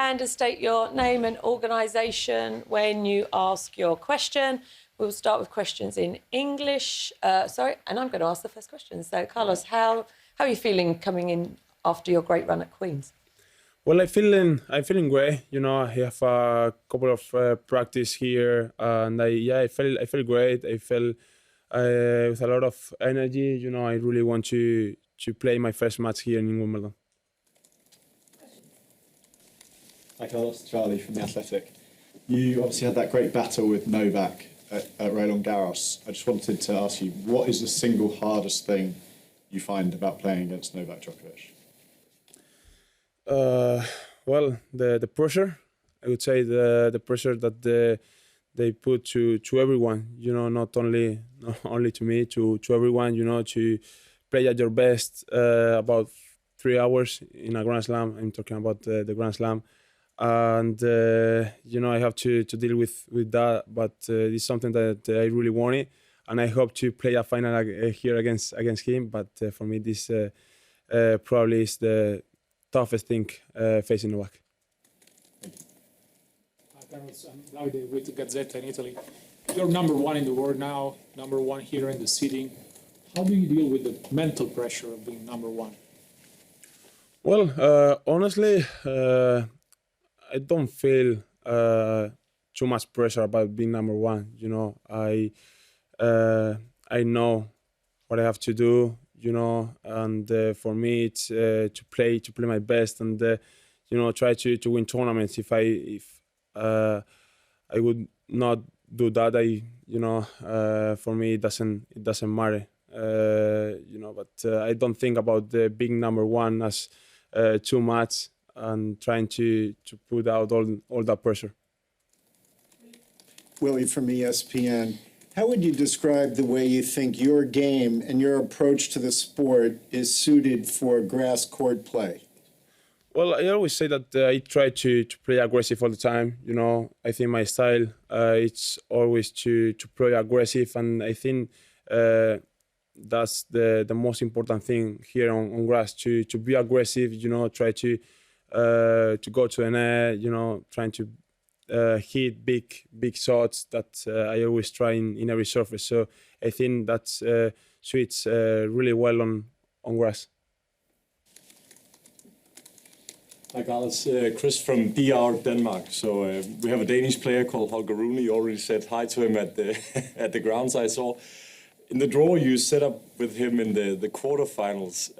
hand and state your name and organisation when you ask your question. We'll start with questions in English. And I'm going to ask the first question. So, Carlos, how are you feeling coming in after your great run at Queen's? Well, I'm feeling great. You know, I have a couple of practice here, and I feel great. I feel with a lot of energy. You know, I really want to play my first match here in Wimbledon. Hi Carlos, Charlie from The Athletic. You obviously had that great battle with Novak at Roland Garros. I just wanted to ask you, what is the single hardest thing you find about playing against Novak Djokovic? Well, the pressure. I would say the pressure that they put to everyone. You know, not only to me, to everyone. You know, to play at your best about 3 hours in a Grand Slam. I'm talking about the Grand Slam. And you know, I have to deal with that, but it's something that I really wanted, and I hope to play a final here against him. But for me, this probably is the toughest thing facing Novak. Hi, Carlos. I'm Davide with Gazzetta in Italy. You're number one in the world now, number one here in the city. How do you deal with the mental pressure of being number one? Well, honestly, I don't feel too much pressure about being number one. You know, I know what I have to do. You know, and for me, it's to play my best, and you know, try to win tournaments. If I would not do that, for me it doesn't matter. You know, but I don't think about being number one as too much, and trying to put out all that pressure. Willie from ESPN. How would you describe the way you think your game and your approach to the sport is suited for grass court play? Well, I always say that I try to play aggressive all the time. You know, I think my style it's always to play aggressive, and I think that's the most important thing here on grass, to be aggressive. You know, try to go to the net. You know, trying to hit big shots that I always try in every surface. So I think that suits really well on grass. Hi Carlos, Chris from DR Denmark. So we have a Danish player called Holger Rune. You already said hi to him at the at the grounds I saw. In the draw you set up with him in the quarterfinals.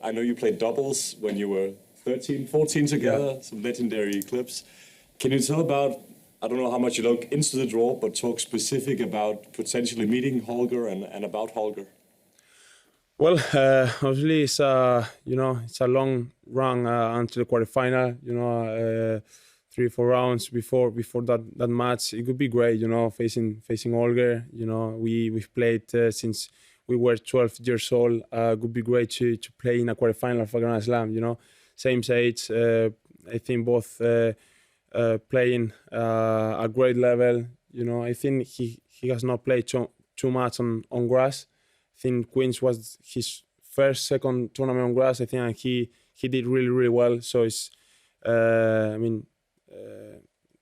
I know you played doubles when you were 13, 14 together, yeah. Some legendary clips. Can you tell about, I don't know how much you look into the draw, but talk specific about potentially meeting Holger and about Holger? Well, obviously it's it's a long run until the quarterfinal. You know, 3-4 rounds before that match. It could be great. You know, facing Holger. You know, we've played since we were 12 years old. Could be great to play in a quarterfinal for Grand Slam. You know, same age. I think both playing a great level. You know, I think he has not played too much on grass. I think Queen's was his second tournament on grass. I think, and he did really well. So it's,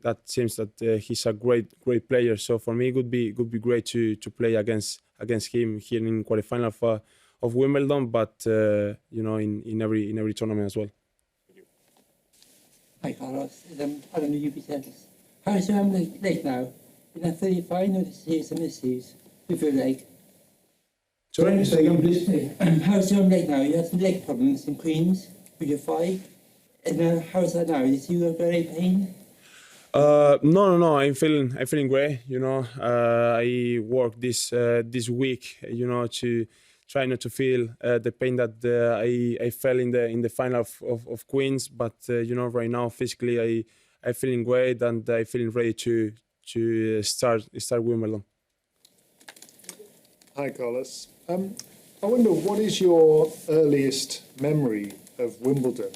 that seems that he's a great player. So for me, it would be great to play against him here in quarterfinal of Wimbledon, but in every tournament as well. Hi Carlos, I don't know you tennis. How is your leg now? In a 35, noticed here some issues with your leg. Sorry, say again, please. How's your leg now? You had some leg problems in Queens with your thigh. And how's that now? Is you got any pain? No. I'm feeling great. You know, I worked this week. You know, to try not to feel the pain that I felt in the final of Queens. But right now physically I feeling great, and I feeling ready to start Wimbledon. Hi Carlos. I wonder, what is your earliest memory of Wimbledon?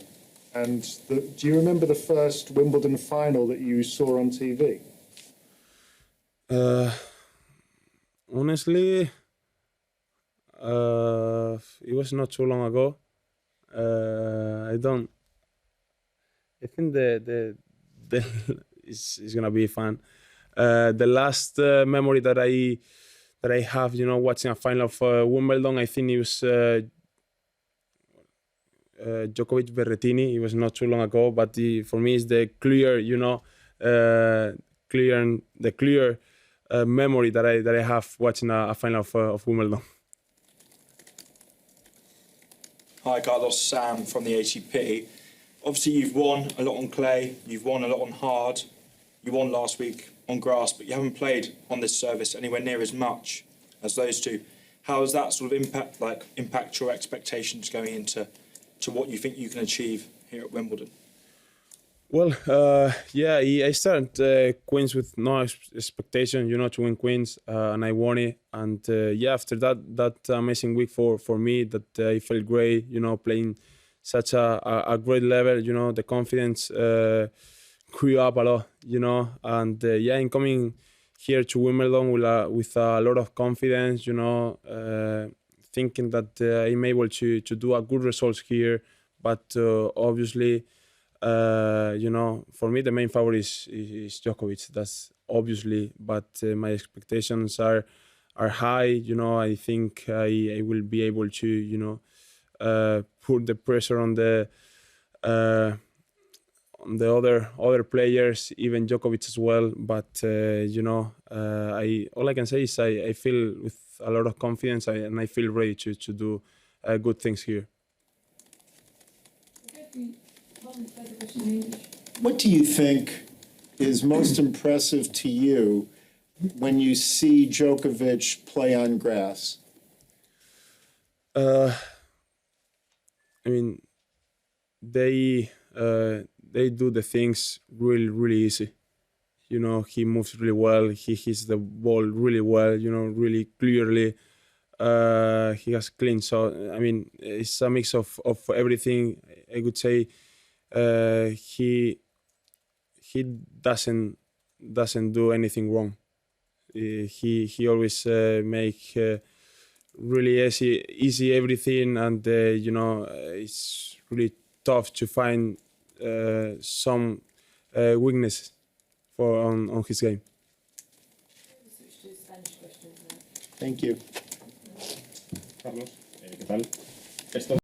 And do you remember the first Wimbledon final that you saw on TV? Honestly, it was not too long ago. I think the then it's gonna be fun. The last memory that I have, you know, watching a final of Wimbledon, I think it was Djokovic Berrettini. It was not too long ago, but for me, it's the clear, you know, clear memory that I have watching a final of Wimbledon. Hi Carlos, Sam from the ATP. Obviously you've won a lot on clay, you've won a lot on hard, you won last week on grass, but you haven't played on this surface anywhere near as much as those two. How does that sort of impact your expectations going into what you think you can achieve here at Wimbledon? Well, I started Queens with no expectation, you know, to win Queens, and I won it. And after that amazing week for me, that I felt great, you know, playing such a great level, you know, the confidence grew up a lot, you know, and in coming here to Wimbledon with a lot of confidence, you know, thinking that I'm able to do a good results here, but obviously. You know, for me the main favorite is Djokovic. That's obviously, but my expectations are high. You know, I think I will be able to, you know, put the pressure on the other players, even Djokovic as well. But you know, all I can say is I feel with a lot of confidence and I feel ready to do good things here. What do you think is most impressive to you when you see Djokovic play on grass? I mean, they do the things really easy. You know, he moves really well. He hits the ball really well. You know, really clearly. He has clean. So I mean, it's a mix of everything. I would say he doesn't do anything wrong. He always make really easy everything, and you know, it's really tough to find some weakness on his game. Thank you. Carlos, ¿qué tal? Esto